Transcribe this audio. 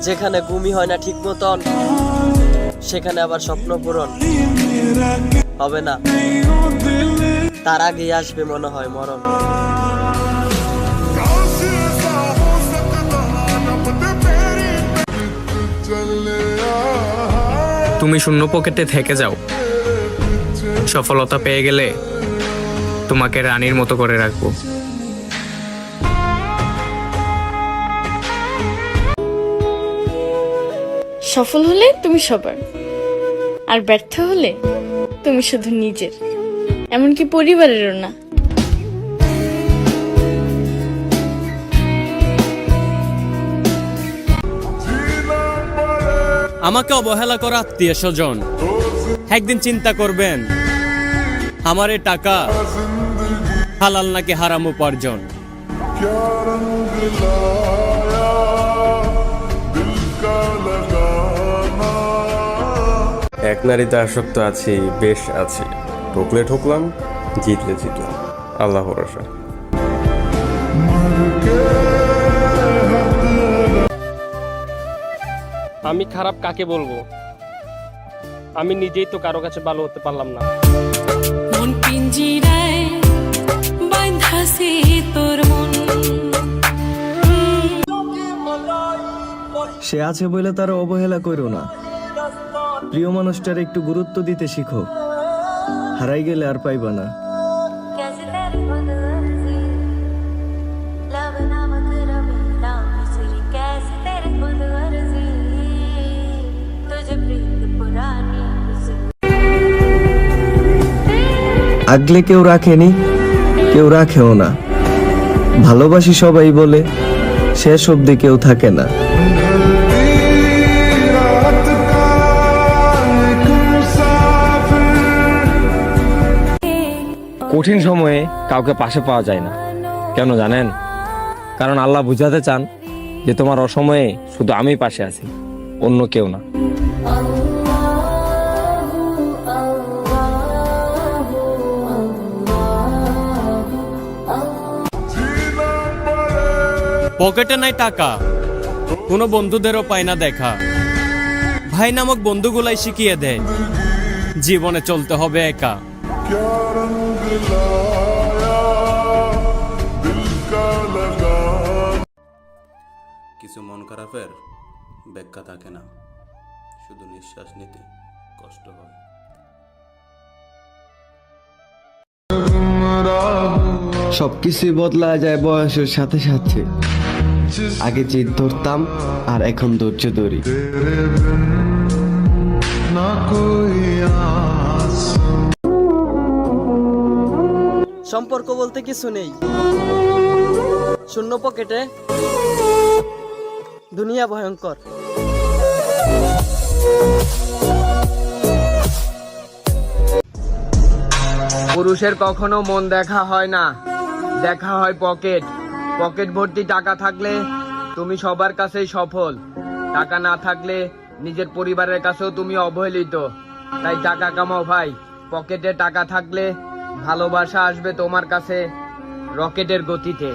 যেখানে ঘুমই হয় না ঠিক মতন, সেখানে আবার স্বপ্ন পূরণ হবে না, তার আগেই আসবে মনে হয় মরণ। তুমি শূন্য পকেটে থেকে যাও, সফলতা পেয়ে গেলে তোমাকে রানীর মতো করে রাখবো। সফল হলে তুমি সবার, আর ব্যর্থ হলে তুমি শুধু নিজের, এমনকি পরিবারেরও না। আমাকে অবহেলা করা আত্মীয় স্বজন একদিন চিন্তা করবেন, আমার এই টাকা হালাল নাকি হারাম উপার্জন। এক নারীতে আসক্ত আছি, বেশ আছি, ঠকলে ঠকলাম, জিতলে জিতলাম, আল্লাহ ভরসা। আমি খারাপ কাকে বলবো, আমি নিজেই তো কারো কাছে ভালো হতে পারলাম না। মন পিঞ্জিরায় বাঁধাছে তোর মন। সে আছে বলে তার অবহেলা করো না, প্রিয় মানুষটার একটু গুরুত্ব দিতে শিখো, হারাই গেলে আর পাইবা না। আগলে কেউ রাখেনি, কেউ রাখেও না, ভালোবাসি সবাই বলে শেষ অবধি কেউ থাকে না। কঠিন সময়ে কাউকে পাশে পাওয়া যায় না, কেন জানেন? কারণ আল্লাহ বুঝাতে চান যে তোমার অসময়ে শুধু আমি পাশে আছি, অন্য কেউ না। পকেটে নাই টাকা, কোনো বন্ধুদেরও পায় না দেখা, ভাই নামক বন্ধুগুলাই শিখিয়ে দেয় জীবনে চলতে হবে একা। কিছু মন খারাপের ব্যাখ্যা থাকে না, শুধু নিঃশ্বাস নিতে কষ্ট হয়। সবকিছুই বদলা যায় বয়সের সাথে সাথে, আগে জিদ ধরতাম আর এখন ধৈর্য ধরি। সম্পর্ক বলতে কিছু নেই, শূন্য পকেটে দুনিয়া ভয়ঙ্কর। পুরুষের কখনো মন দেখা হয় না, দেখা হয় পকেট। পকেট ভর্তি টাকা থাকলে তুমি সবার কাছেই সফল, টাকা না থাকলে নিজের পরিবারের কাছেও তুমি অবহেলিত। তাই টাকা কামাও ভাই, পকেটে টাকা থাকলে ভালোবাসা আসবে তোমার কাছে রকেটের গতিতে।